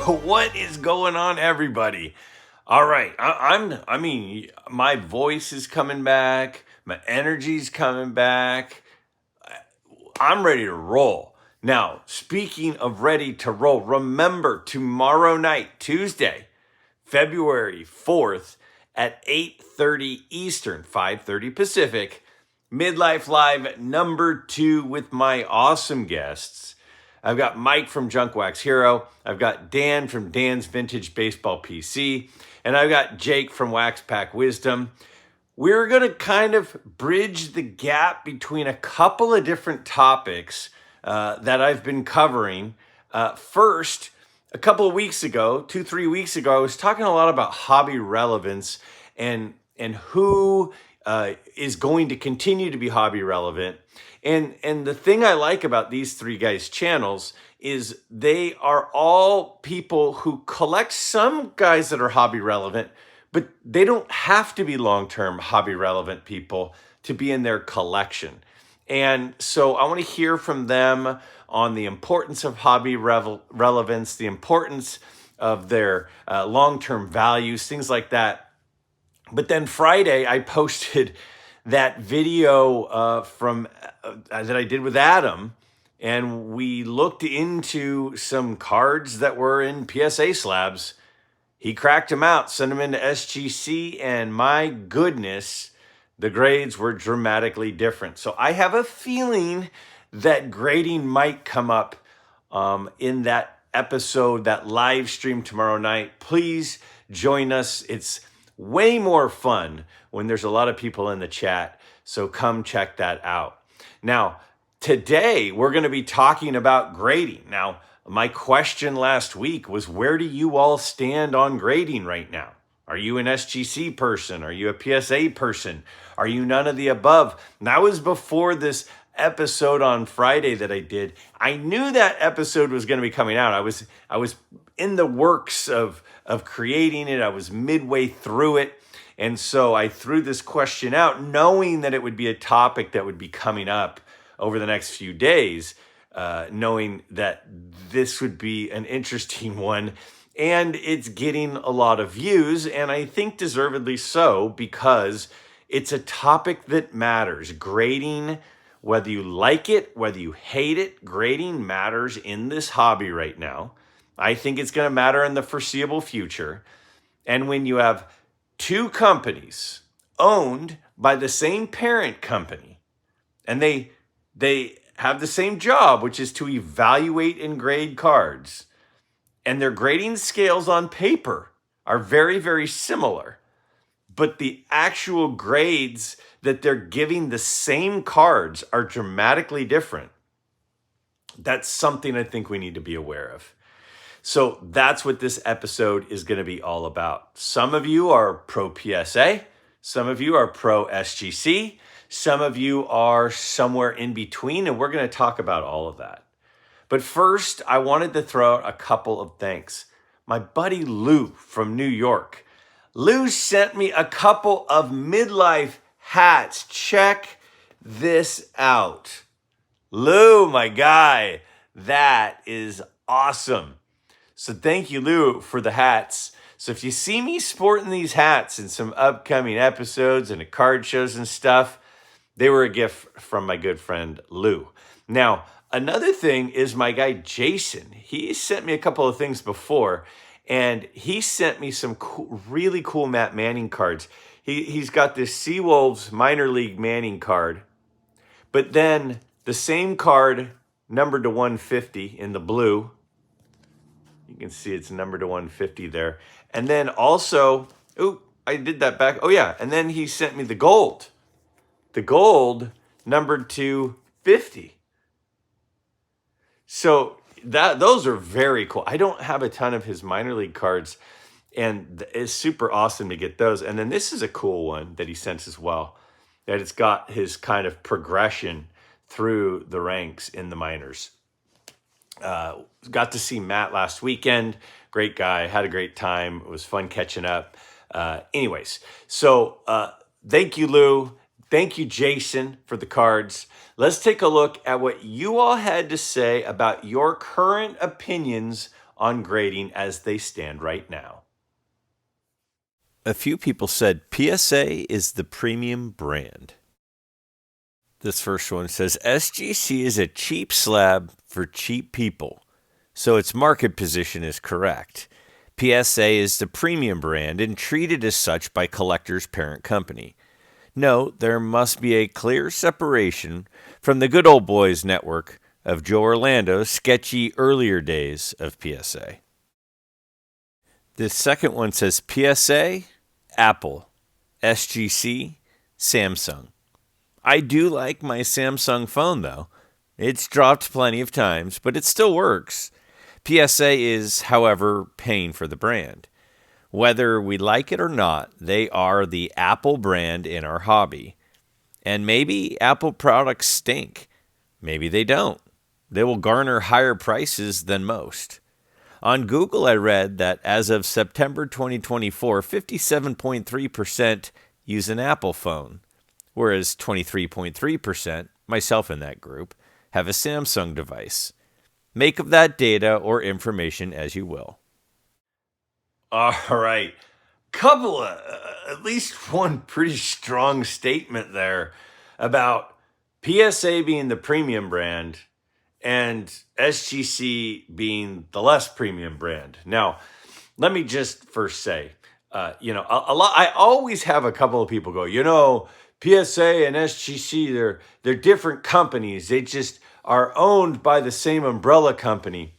What is going on, everybody? All right, I mean, my voice is coming back, my energy's coming back. I'm ready to roll. Now, speaking of ready to roll, remember tomorrow night, Tuesday, February 4th at 8:30 Eastern, 5:30 Pacific, Midlife Live #2 with my awesome guests. I've got Mike from Junk Wax Hero. I've got Dan from Dan's Vintage Baseball PC. And I've got Jake from Wax Pack Wisdom. We're going to kind of bridge the gap between a couple of different topics that I've been covering. First, a couple of weeks ago, 2-3 weeks ago, I was talking a lot about hobby relevance and who is going to continue to be hobby relevant. And the thing I like about these three guys' channels is they are all people who collect some guys that are hobby relevant, but they don't have to be long-term hobby relevant people to be in their collection. And so I want to hear from them on the importance of hobby relevance, the importance of their long-term values, things like that. But then Friday, I posted that video from that I did with Adam, and we looked into some cards that were in PSA slabs. He cracked them out, sent them into SGC, and my goodness, the grades were dramatically different. So I have a feeling that grading might come up in that episode, that live stream tomorrow night. Please join us. It's way more fun when there's a lot of people in the chat. So come check that out. Now, today we're going to be talking about grading. Now, my question last week was, where do you all stand on grading right now? Are you an SGC person? Are you a PSA person? Are you none of the above? And that was before this episode on Friday that I did. I knew that episode was going to be coming out. I was in the works of creating it. I was midway through it. And so I threw this question out knowing that it would be a topic that would be coming up over the next few days, knowing that this would be an interesting one. And it's getting a lot of views, and I think deservedly so, because it's a topic that matters. Grading, whether you like it, whether you hate it, grading matters in this hobby right now. I think it's going to matter in the foreseeable future. And when you have two companies owned by the same parent company, and they have the same job, which is to evaluate and grade cards, and their grading scales on paper are very, very similar, but the actual grades that they're giving the same cards are dramatically different. That's something I think we need to be aware of. So that's what this episode is going to be all about. Some of you are pro PSA, some of you are pro SGC, some of you are somewhere in between, and we're going to talk about all of that. But first, I wanted to throw out a couple of thanks. My buddy Lou from New York. Lou sent me a couple of midlife hats. Check this out. Lou, my guy, that is awesome. So thank you, Lou, for the hats. So if you see me sporting these hats in some upcoming episodes and at card shows and stuff, they were a gift from my good friend Lou. Now, another thing is my guy Jason. He sent me a couple of things before, and he sent me some really cool Matt Manning cards. He's got this Seawolves minor league Manning card, but then the same card numbered to 150 in the blue. You can see it's numbered to 150 there. And then also, I did that back. Oh yeah, and then he sent me the gold. The gold numbered to 50. So those are very cool. I don't have a ton of his minor league cards, and it's super awesome to get those. And then this is a cool one that he sent as well, that it's got his kind of progression through the ranks in the minors. Got to see Matt last weekend. Great guy. Had a great time. It was fun catching up. Anyways, so thank you, Lou. Thank you, Jason, for the cards. Let's take a look at what you all had to say about your current opinions on grading as they stand right now. A few people said PSA is the premium brand. This first one says SGC is a cheap slab for cheap people, so its market position is correct. PSA is the premium brand and treated as such by Collector's parent company. Note, there must be a clear separation from the good old boys network of Joe Orlando's sketchy earlier days of PSA. This second one says PSA, Apple, SGC, Samsung. I do like my Samsung phone, though. It's dropped plenty of times, but it still works. PSA is, however, paying for the brand. Whether we like it or not, they are the Apple brand in our hobby. And maybe Apple products stink. Maybe they don't. They will garner higher prices than most. On Google, I read that as of September 2024, 57.3% use an Apple phone, whereas 23.3%, myself in that group, have a Samsung device. Make of that data or information as you will. All right. Couple of, at least one pretty strong statement there about PSA being the premium brand and SGC being the less premium brand. Now, let me just first say, a lot. I always have a couple of people go, PSA and SGC, they're different companies. They just are owned by the same umbrella company.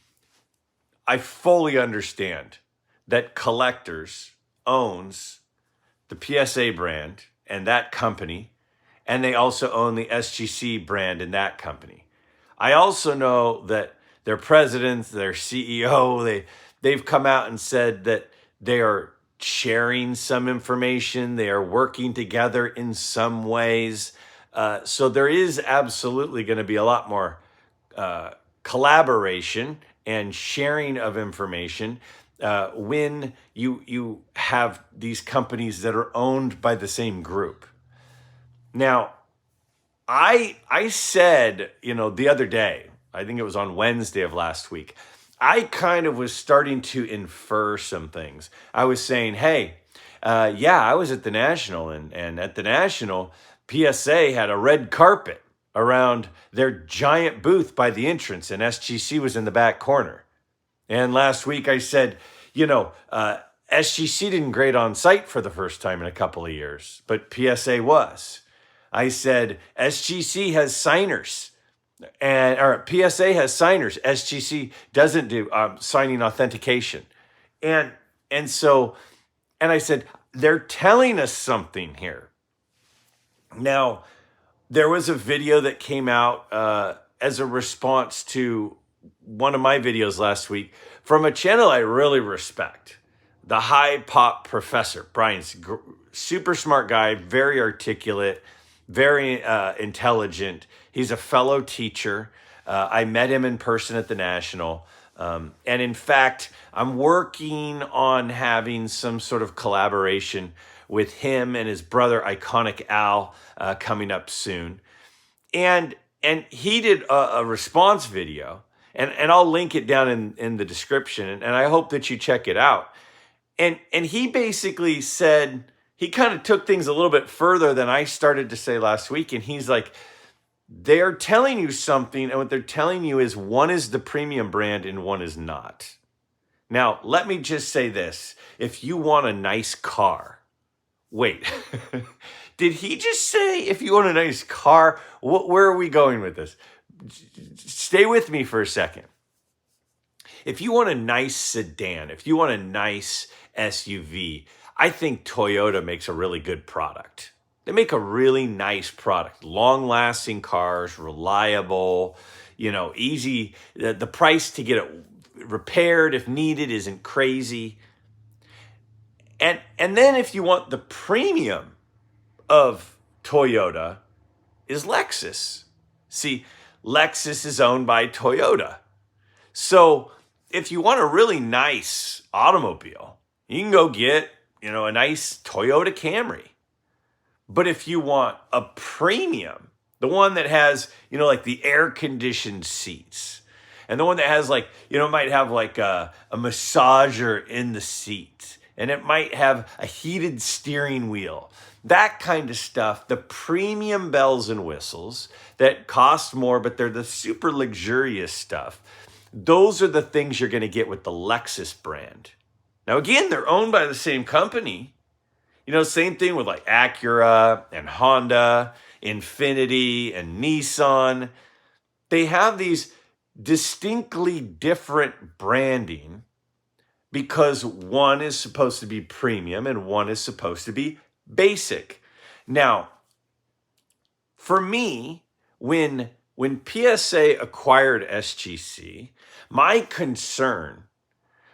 I fully understand that Collectors owns the PSA brand and that company, and they also own the SGC brand and that company. I also know that their president, their CEO, they've come out and said that they are sharing some information. They are working together in some ways. So there is absolutely going to be a lot more collaboration and sharing of information when you have these companies that are owned by the same group. Now, I said, the other day, I think it was on Wednesday of last week, I kind of was starting to infer some things. I was saying, hey, I was at the National, and at the National, PSA had a red carpet around their giant booth by the entrance, and SGC was in the back corner. And last week I said, SGC didn't grade on site for the first time in a couple of years, but PSA was. I said SGC has signers, or PSA has signers. SGC doesn't do signing authentication, and I said they're telling us something here. Now, there was a video that came out as a response to one of my videos last week from a channel I really respect, the High Pop Professor. Brian's super smart guy, very articulate, very intelligent. He's a fellow teacher. I met him in person at the National. And in fact, I'm working on having some sort of collaboration with him and his brother, Iconic Al, coming up soon. And he did a response video, and I'll link it down in the description, and I hope that you check it out. And he basically said, he kind of took things a little bit further than I started to say last week, and he's like, they're telling you something, and what they're telling you is one is the premium brand and one is not. Now, let me just say this. If you want a nice car, wait, did he just say if you want a nice car? Where are we going with this? Stay with me for a second. If you want a nice sedan, if you want a nice SUV, I think Toyota makes a really good product. They make a really nice product, long-lasting cars, reliable, easy. The price to get it repaired if needed isn't crazy. And then if you want the premium of Toyota is Lexus. See, Lexus is owned by Toyota. So if you want a really nice automobile, you can go get, a nice Toyota Camry. But if you want a premium, the one that has, like the air-conditioned seats And the one that has like, might have like a massager in the seat, and it might have a heated steering wheel. That kind of stuff, the premium bells and whistles that cost more, but they're the super luxurious stuff. Those are the things you're going to get with the Lexus brand. Now, again, they're owned by the same company. Same thing with like Acura and Honda, Infiniti and Nissan. They have these distinctly different branding because one is supposed to be premium and one is supposed to be basic. Now, for me, when PSA acquired SGC, my concern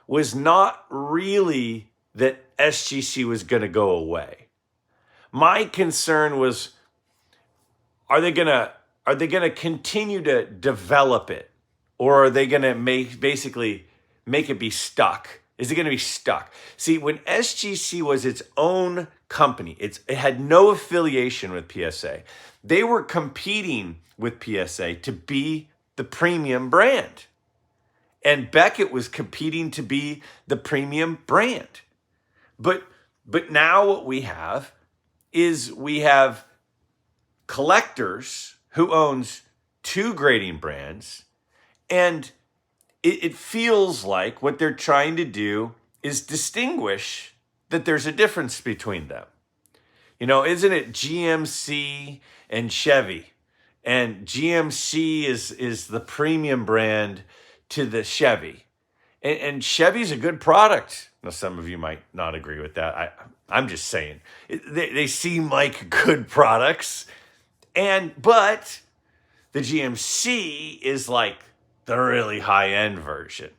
was not really that SGC was going to go away. My concern was, are they going to continue to develop it, or are they going to basically make it be stuck? Is it going to be stuck? See, when SGC was its own company, it had no affiliation with PSA. They were competing with PSA to be the premium brand. And Beckett was competing to be the premium brand. But now what we have is we have collectors who owns two grading brands, and it feels like what they're trying to do is distinguish that there's a difference between them. Isn't it GMC and Chevy? And GMC is the premium brand to the Chevy. And Chevy's a good product. Now, some of you might not agree with that. I'm just saying. They seem like good products. But the GMC is like the really high-end version.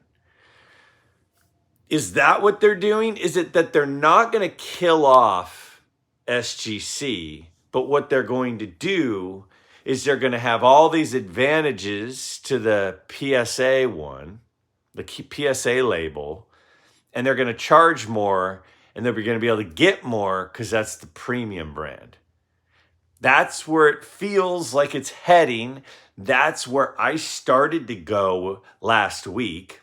Is that what they're doing? Is it that they're not going to kill off SGC, but what they're going to do is they're going to have all these advantages to the PSA one, the PSA label, and they're going to charge more, and they're going to be able to get more because that's the premium brand. That's where it feels like it's heading. That's where I started to go last week.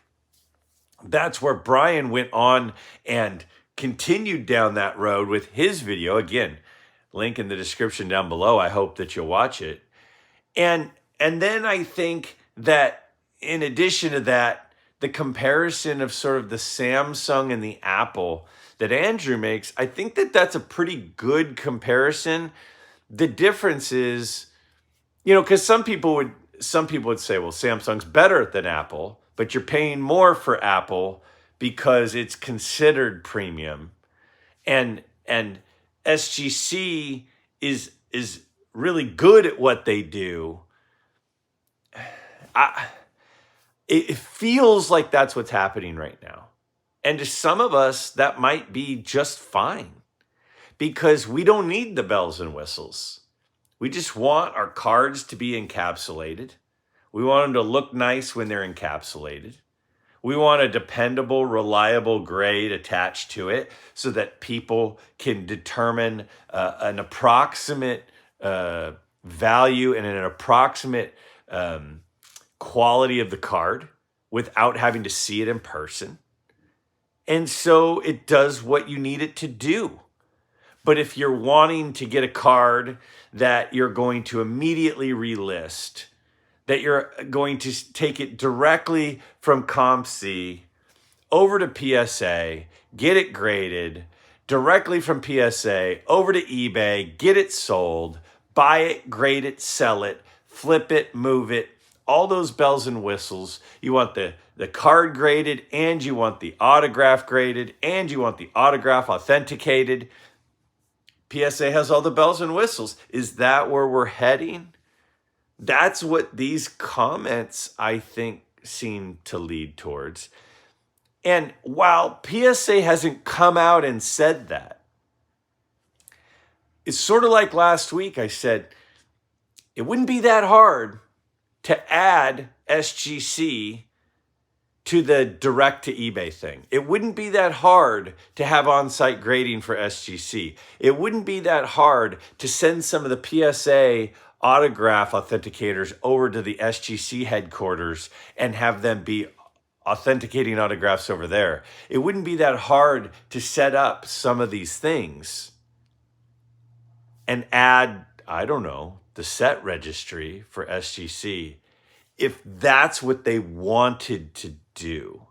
That's where Brian went on and continued down that road with his video. Again, link in the description down below. I hope that you'll watch it. And then I think that in addition to that, the comparison of sort of the Samsung and the Apple that Andrew makes, I think that that's a pretty good comparison. The difference is, because some people would say, well, Samsung's better than Apple, but you're paying more for Apple because it's considered premium. And SGC is really good at what they do. It feels like that's what's happening right now. And to some of us, that might be just fine because we don't need the bells and whistles. We just want our cards to be encapsulated. We want them to look nice when they're encapsulated. We want a dependable, reliable grade attached to it so that people can determine an approximate value and an approximate quality of the card without having to see it in person. And so it does what you need it to do. But if you're wanting to get a card that you're going to immediately relist, that you're going to take it directly from CompC over to PSA, get it graded, directly from PSA over to eBay, get it sold, buy it, grade it, sell it, flip it, move it, all those bells and whistles. You want the card graded, and you want the autograph graded, and you want the autograph authenticated. PSA has all the bells and whistles. Is that where we're heading? That's what these comments, I think, seem to lead towards. And while PSA hasn't come out and said that, it's sort of like last week I said, it wouldn't be that hard to add SGC to the direct to eBay thing. It wouldn't be that hard to have on-site grading for SGC. It wouldn't be that hard to send some of the PSA autograph authenticators over to the SGC headquarters and have them be authenticating autographs over there. It wouldn't be that hard to set up some of these things and add, I don't know, the set registry for SGC if that's what they wanted to do.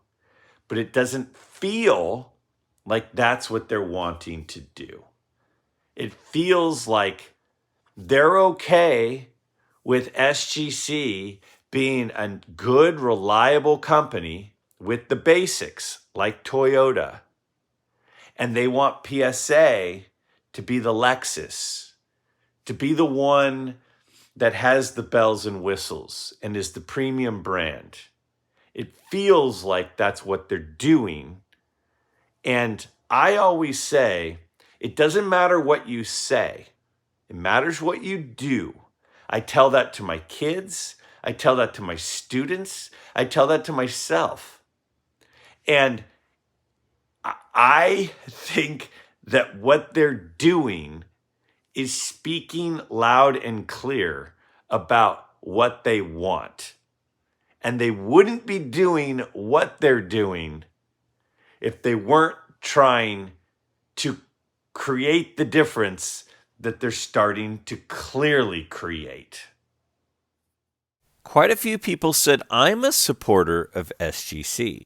But it doesn't feel like that's what they're wanting to do. It feels like they're okay with SGC being a good, reliable company with the basics like Toyota. And they want PSA to be the Lexus, to be the one that has the bells and whistles and is the premium brand. It feels like that's what they're doing. And I always say, it doesn't matter what you say. It matters what you do. I tell that to my kids. I tell that to my students. I tell that to myself. And I think that what they're doing is speaking loud and clear about what they want. And they wouldn't be doing what they're doing if they weren't trying to create the difference that they're starting to clearly create. Quite a few people said, I'm a supporter of SGC.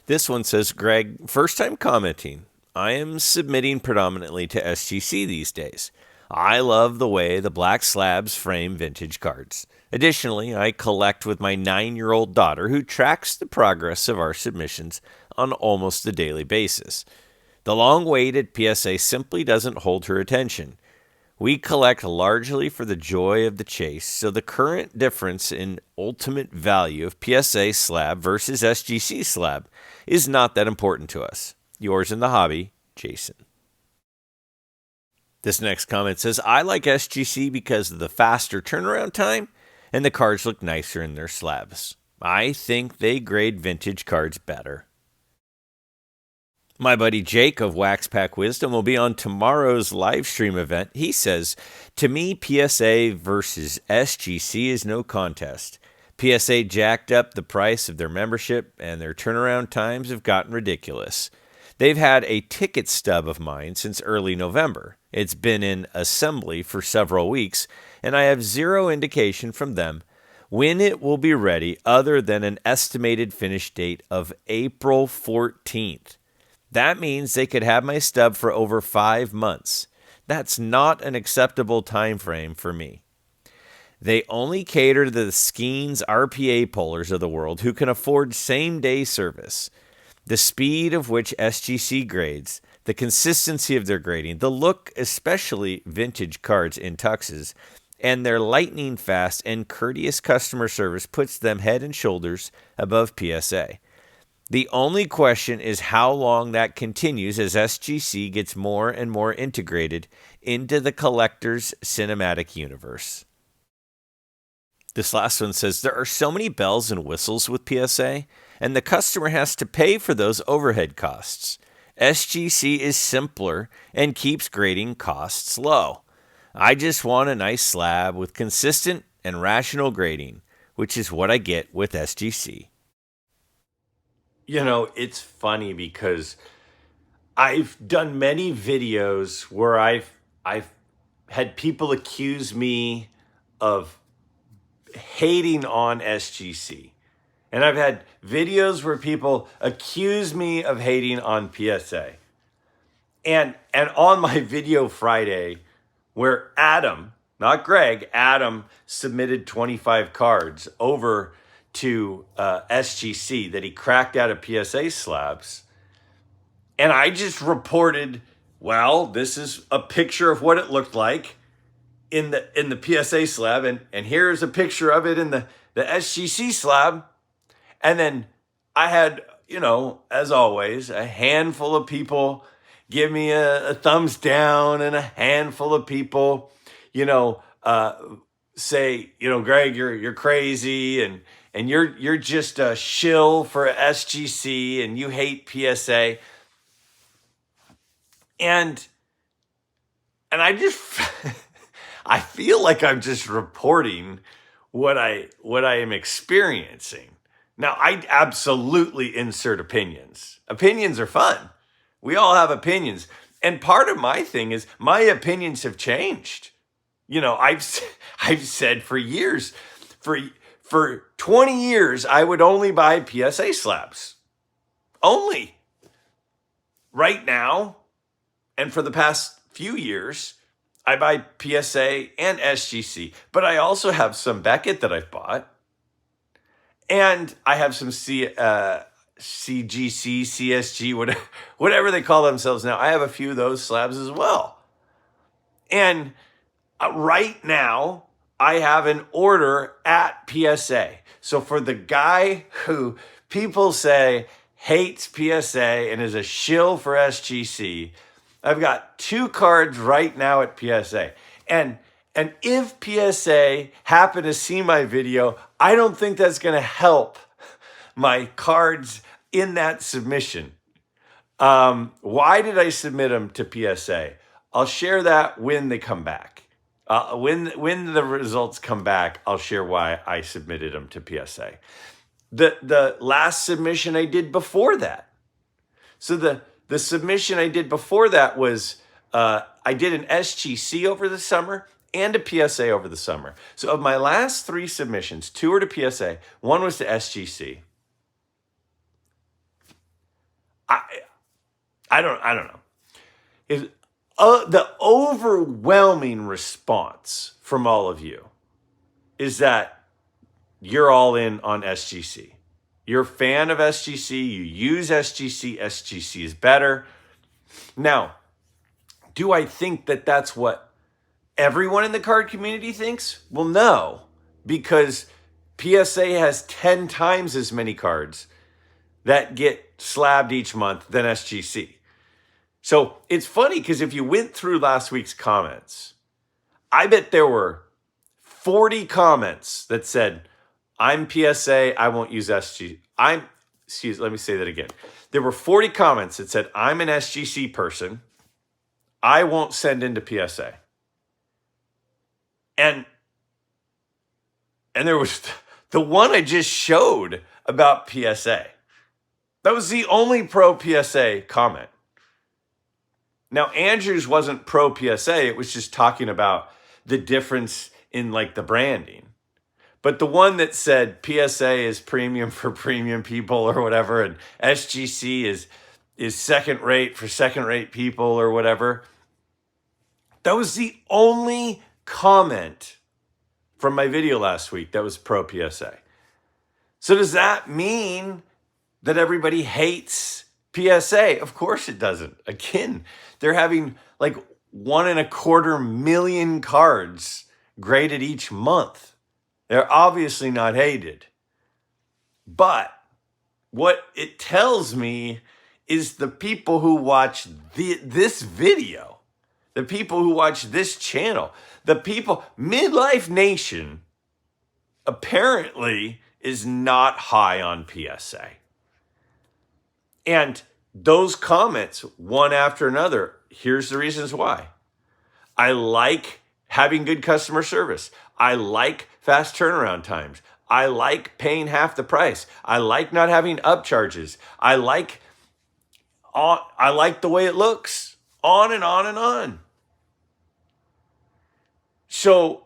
This one says, Greg, first time commenting. I am submitting predominantly to SGC these days. I love the way the black slabs frame vintage cards. Additionally, I collect with my 9-year-old daughter who tracks the progress of our submissions on almost a daily basis. The long wait at PSA simply doesn't hold her attention. We collect largely for the joy of the chase, so the current difference in ultimate value of PSA slab versus SGC slab is not that important to us. Yours in the hobby, Jason. This next comment says, I like SGC because of the faster turnaround time and the cards look nicer in their slabs. I think they grade vintage cards better. My buddy Jake of Wax Pack Wisdom will be on tomorrow's live stream event. He says, to me, PSA versus SGC is no contest. PSA jacked up the price of their membership and their turnaround times have gotten ridiculous. They've had a ticket stub of mine since early November. It's been in assembly for several weeks, and I have zero indication from them when it will be ready other than an estimated finish date of April 14th. That means they could have my stub for over 5 months. That's not an acceptable time frame for me. They only cater to the Skeens RPA pullers of the world who can afford same-day service. The speed of which SGC grades, the consistency of their grading, the look, especially vintage cards in tuxes, and their lightning fast and courteous customer service puts them head and shoulders above PSA. The only question is how long that continues as SGC gets more and more integrated into the collector's cinematic universe. This last one says, there are so many bells and whistles with PSA, and the customer has to pay for those overhead costs. SGC is simpler and keeps grading costs low. I just want a nice slab with consistent and rational grading, which is what I get with SGC. You know, it's funny because I've done many videos where I've had people accuse me of hating on SGC. And I've had videos where people accuse me of hating on PSA. And on my video Friday, where Adam, not Greg, Adam submitted 25 cards over to SGC that he cracked out of PSA slabs. And I just reported, well, this is a picture of what it looked like in the PSA slab. And here's a picture of it in the SGC slab. And then I had, you know, as always, a handful of people give me a thumbs down and a handful of people, you know, say, you know, Greg, you're crazy and you're just a shill for SGC and you hate PSA. And I just I feel like I'm just reporting what I am experiencing. Now, I absolutely insert opinions. Opinions are fun. We all have opinions. And part of my thing is my opinions have changed. You know, I've said for years, for 20 years, I would only buy PSA slabs. Only. Right now, and for the past few years, I buy PSA and SGC. But I also have some Beckett that I've bought. And I have some CGC, CSG, whatever they call themselves now. I have a few of those slabs as well. And right now, I have an order at PSA. So for the guy who people say hates PSA and is a shill for SGC, I've got 2 cards right now at PSA. And if PSA happen to see my video, I don't think that's going to help my cards in that submission. Why did I submit them to PSA? I'll share that when they come back. When the results come back, I'll share why I submitted them to PSA. The last submission I did before that. So the submission I did before that was I did an SGC over the summer and a PSA over the summer. So of my last 3 submissions, 2 were to PSA, 1 was to SGC. I don't know. The overwhelming response from all of you is that you're all in on SGC. You're a fan of SGC. You use SGC. SGC is better. Now, do I think that that's what everyone in the card community thinks? Well, no, because PSA has 10 times as many cards that get slabbed each month than SGC. So it's funny because if you went through last week's comments, I bet there were 40 comments that said, I'm PSA, I won't use SG. Let me say that again. There were 40 comments that said, I'm an SGC person, I won't send into PSA. And there was the one I just showed about PSA. That was the only pro PSA comment. Now, Andrews wasn't pro PSA. It was just talking about the difference in like the branding. But the one that said PSA is premium for premium people or whatever, and SGC is second rate for second rate people or whatever, that was the only comment from my video last week that was pro PSA. So does that mean that everybody hates PSA? Of course it doesn't. Again, they're having like 1.25 million cards graded each month. They're obviously not hated. But what it tells me is the people who watch this video, the people who watch this channel, the people, Midlife Nation apparently is not high on PSA. And those comments, one after another, here's the reasons why. I like having good customer service. I like fast turnaround times. I like paying half the price. I like not having upcharges. I like the way it looks. On and on and on. So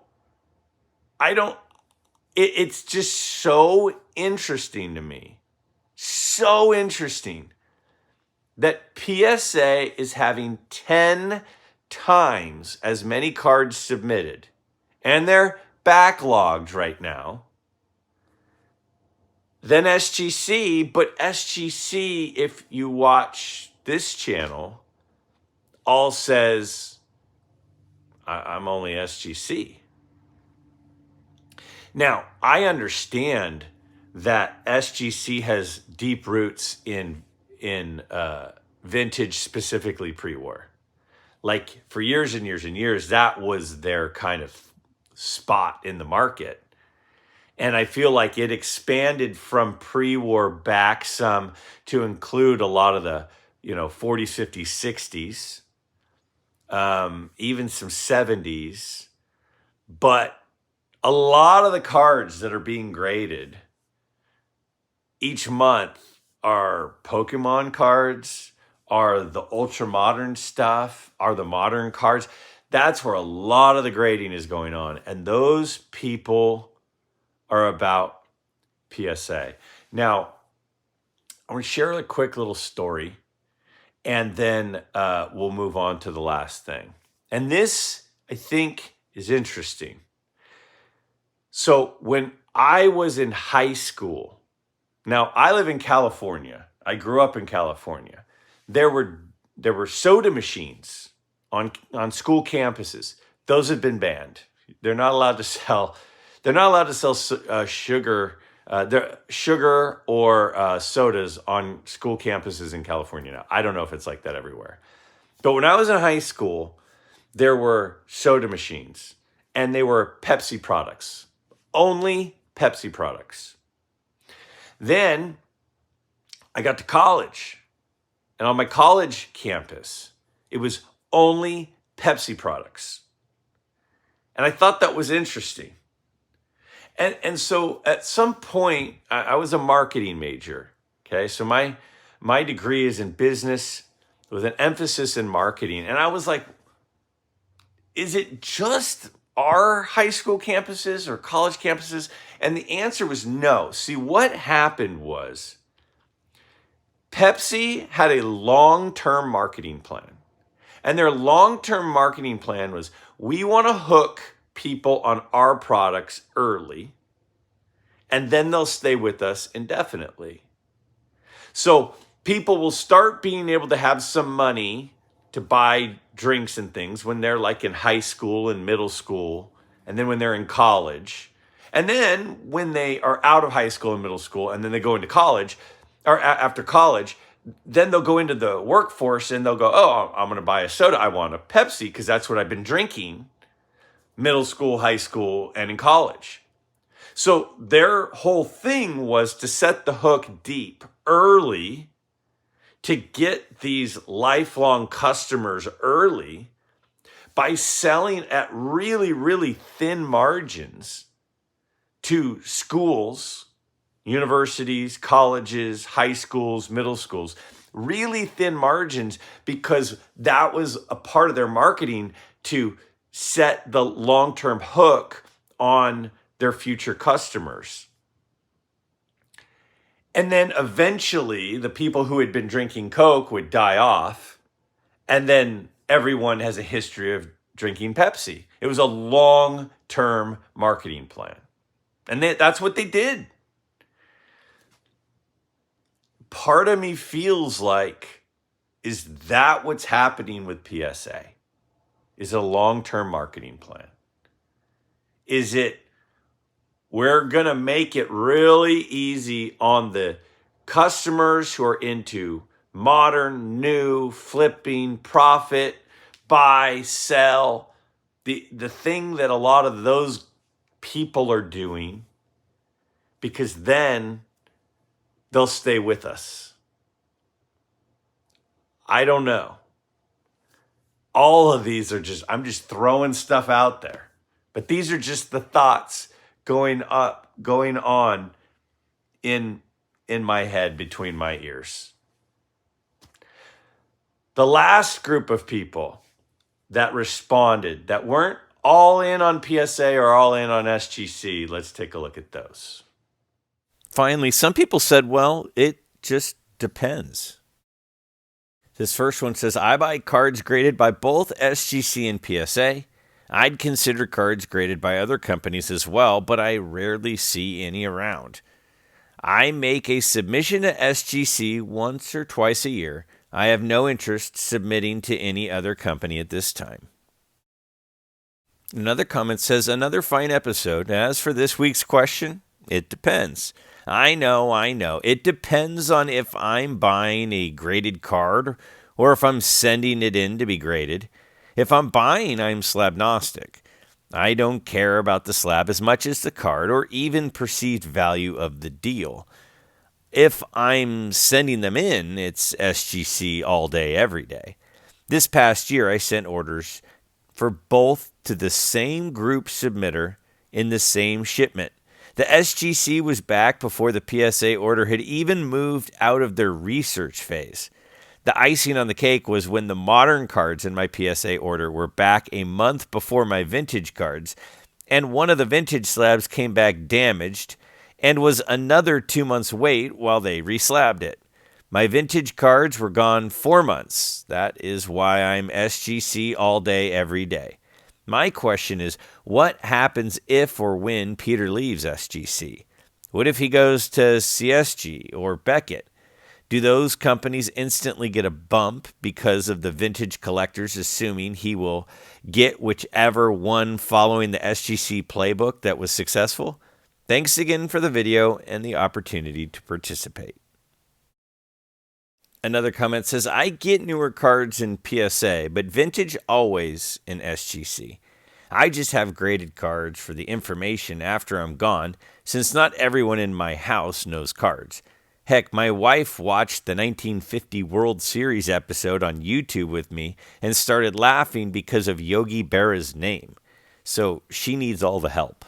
it's just so interesting to me. So interesting that PSA is having 10 times as many cards submitted, and they're backlogged right now, than SGC. But SGC, if you watch this channel, all says, I'm only SGC. Now, I understand that SGC has deep roots in vintage, specifically pre-war. Like for years and years and years, that was their kind of spot in the market. And I feel like it expanded from pre-war back some to include a lot of the, 40s, 50s, 60s, even some 70s. But a lot of the cards that are being graded each month are Pokemon cards, are the ultra modern stuff, are the modern cards. That's where a lot of the grading is going on. And those people are about PSA. Now, I'm going to share a quick little story, and then we'll move on to the last thing. And this, I think, is interesting. So when I was in high school, now I live in California. I grew up in California. There were soda machines on school campuses. Those have been banned. They're not allowed to sell. They're not allowed to sell sugar or sodas on school campuses in California now. I don't know if it's like that everywhere. But when I was in high school, there were soda machines, and they were Pepsi products. Only Pepsi products. Then I got to college, and on my college campus, it was only Pepsi products. And I thought that was interesting. And so at some point, I was a marketing major. Okay, so my degree is in business with an emphasis in marketing. And I was like, is it just our high school campuses or college campuses? And the answer was no. See, what happened was Pepsi had a long-term marketing plan. And their long-term marketing plan was, we want to hook people on our products early, and then they'll stay with us indefinitely. So people will start being able to have some money to buy drinks and things when they're like in high school and middle school, and then when they're in college. And then when they are out of high school and middle school, and then they go into college, or after college, then they'll go into the workforce and they'll go, oh, I'm going to buy a soda. I want a Pepsi because that's what I've been drinking middle school, high school, and in college. So their whole thing was to set the hook deep early to get these lifelong customers early by selling at really, really thin margins to schools, universities, colleges, high schools, middle schools, really thin margins, because that was a part of their marketing to set the long-term hook on their future customers. And then eventually the people who had been drinking Coke would die off, and then everyone has a history of drinking Pepsi. It was a long-term marketing plan. And that's what they did. Part of me feels like, is that what's happening with PSA? Is it a long-term marketing plan? Is it, we're going to make it really easy on the customers who are into modern, new, flipping, profit, buy, sell, the thing that a lot of those people are doing, because then they'll stay with us. I don't know. All of these are just, I'm just throwing stuff out there. But these are just the thoughts going on in my head, between my ears. The last group of people that responded, that weren't all in on PSA or all in on SGC, let's take a look at those. Finally, some people said, well, it just depends. This first one says, I buy cards graded by both SGC and PSA. I'd consider cards graded by other companies as well, but I rarely see any around. I make a submission to SGC once or twice a year. I have no interest submitting to any other company at this time. Another comment says, another fine episode. As for this week's question, it depends. I know. It depends on if I'm buying a graded card or if I'm sending it in to be graded. If I'm buying, I'm slabnostic. I don't care about the slab as much as the card or even perceived value of the deal. If I'm sending them in, it's SGC all day, every day. This past year, I sent orders for both to the same group submitter in the same shipment. The SGC was back before the PSA order had even moved out of their research phase. The icing on the cake was when the modern cards in my PSA order were back a month before my vintage cards, and one of the vintage slabs came back damaged and was another 2 months wait while they reslabbed it. My vintage cards were gone 4 months. That is why I'm SGC all day, every day. My question is, what happens if or when Peter leaves SGC? What if he goes to CSG or Beckett? Do those companies instantly get a bump because of the vintage collectors assuming he will get whichever one following the SGC playbook that was successful? Thanks again for the video and the opportunity to participate. Another comment says, I get newer cards in PSA, but vintage always in SGC. I just have graded cards for the information after I'm gone, since not everyone in my house knows cards. Heck, my wife watched the 1950 World Series episode on YouTube with me and started laughing because of Yogi Berra's name. So she needs all the help.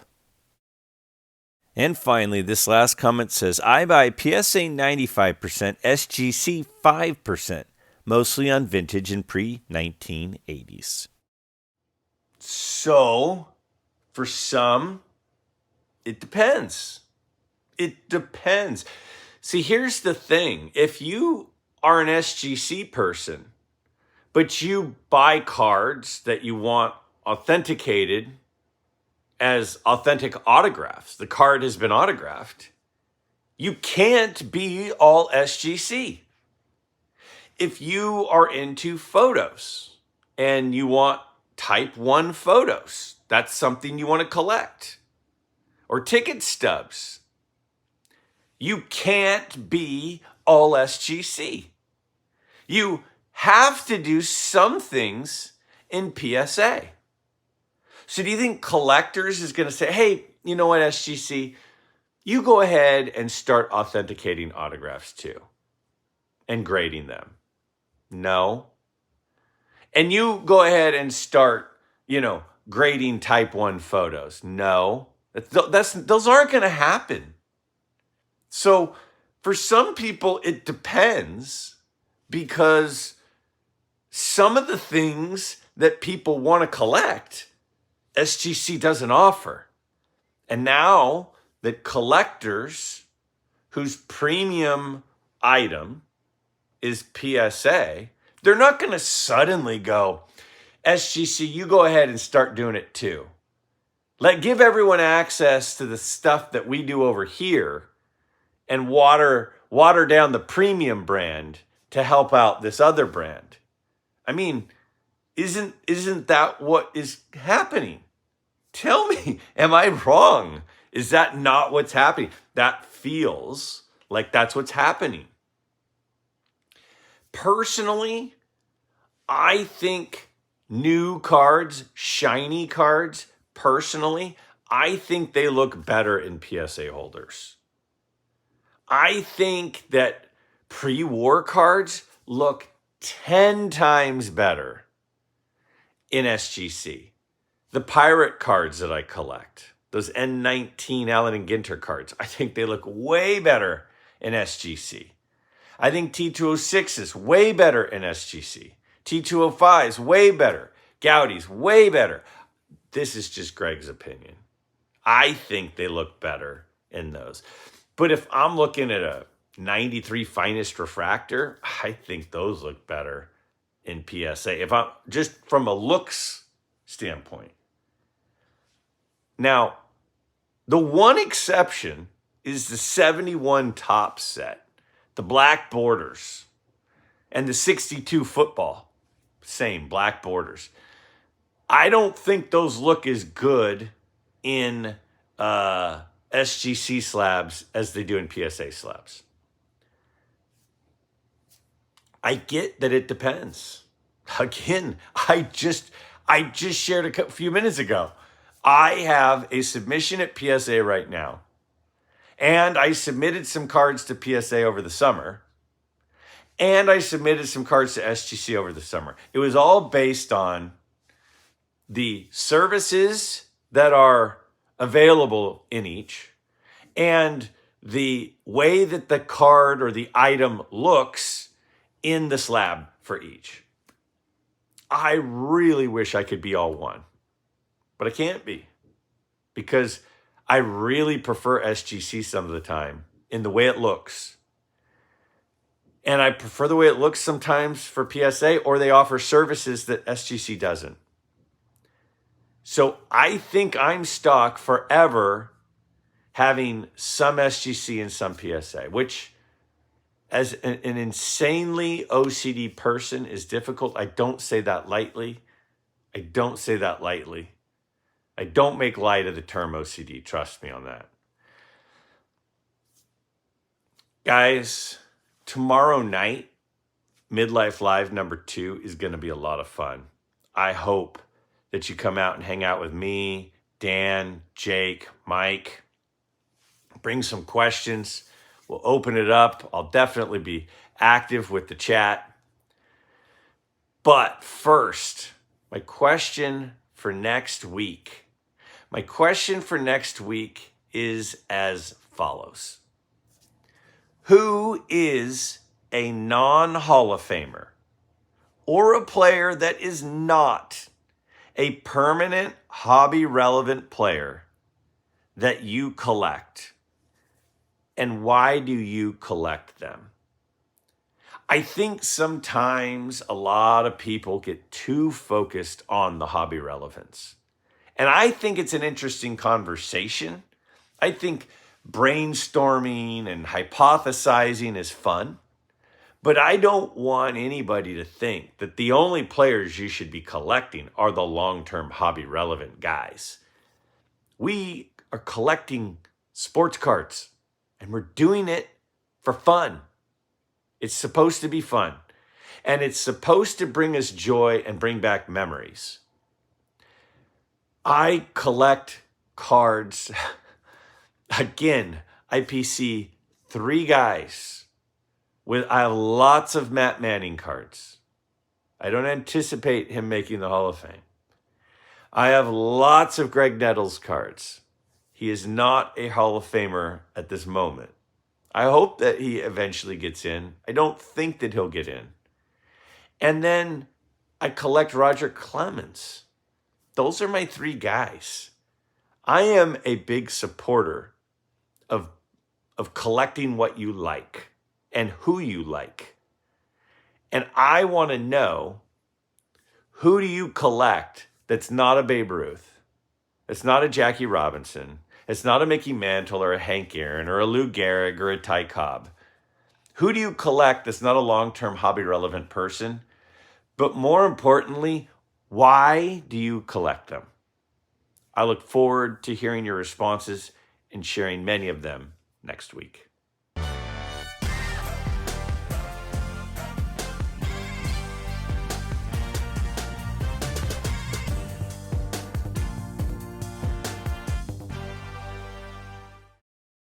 And finally, this last comment says, I buy PSA 95%, SGC 5%, mostly on vintage and pre-1980s. So, for some, it depends. It depends. See, here's the thing. If you are an SGC person, but you buy cards that you want authenticated as authentic autographs, the card has been autographed, you can't be all SGC. If you are into photos and you want type 1 photos, that's something you want to collect, or ticket stubs, you can't be all SGC. You have to do some things in PSA. So do you think collectors is going to say, hey, you know what, SGC, you go ahead and start authenticating autographs too and grading them? No. And you go ahead and start, grading type 1 photos? No. Those aren't going to happen. So for some people, it depends, because some of the things that people want to collect, SGC doesn't offer. And now that collectors whose premium item is PSA, they're not going to suddenly go, SGC, you go ahead and start doing it too. Give everyone access to the stuff that we do over here and water down the premium brand to help out this other brand. I mean, isn't that what is happening? Tell me, am I wrong? Is that not what's happening? That feels like that's what's happening. Personally, I think new cards, shiny cards, personally, I think they look better in PSA holders. I think that pre-war cards look 10 times better in SGC. The pirate cards that I collect, those N19 Allen and Ginter cards, I think they look way better in SGC. I think T206 is way better in SGC. T205 is way better. Gaudy's way better. This is just Greg's opinion. I think they look better in those. But if I'm looking at a 93 finest refractor, I think those look better in PSA. If I'm just from a looks standpoint. Now, the one exception is the 71 top set, the black borders, and the 62 football, same black borders. I don't think those look as good in SGC slabs as they do in PSA slabs. I get that it depends. Again, I just shared a few minutes ago. I have a submission at PSA right now, and I submitted some cards to PSA over the summer, and I submitted some cards to SGC over the summer. It was all based on the services that are available in each, and the way that the card or the item looks in the slab for each. I really wish I could be all one, but I can't be, because I really prefer SGC some of the time in the way it looks. And I prefer the way it looks sometimes for PSA, or they offer services that SGC doesn't. So I think I'm stuck forever having some SGC and some PSA, which as an insanely OCD person is difficult. I don't say that lightly. I don't make light of the term OCD. Trust me on that. Guys, tomorrow night, Midlife Live number 2 is going to be a lot of fun. I hope that you come out and hang out with me, Dan, Jake, Mike. Bring some questions. We'll open it up. I'll definitely be active with the chat. But first, my question for next week. My question for next week is as follows. Who is a non-Hall of Famer or a player that is not a permanent hobby relevant player that you collect? And why do you collect them? I think sometimes a lot of people get too focused on the hobby relevance. And I think it's an interesting conversation. I think brainstorming and hypothesizing is fun. But I don't want anybody to think that the only players you should be collecting are the long-term hobby relevant guys. We are collecting sports cards, and we're doing it for fun. It's supposed to be fun. And it's supposed to bring us joy and bring back memories. I collect cards. Again, IPC 3 guys. I have lots of Matt Manning cards. I don't anticipate him making the Hall of Fame. I have lots of Greg Nettles cards. He is not a Hall of Famer at this moment. I hope that he eventually gets in. I don't think that he'll get in. And then I collect Roger Clemens. Those are my 3 guys. I am a big supporter of collecting what you like and who you like. And I want to know, who do you collect that's not a Babe Ruth? It's not a Jackie Robinson. It's not a Mickey Mantle or a Hank Aaron or a Lou Gehrig or a Ty Cobb. Who do you collect that's not a long-term hobby relevant person? But more importantly, why do you collect them? I look forward to hearing your responses and sharing many of them next week.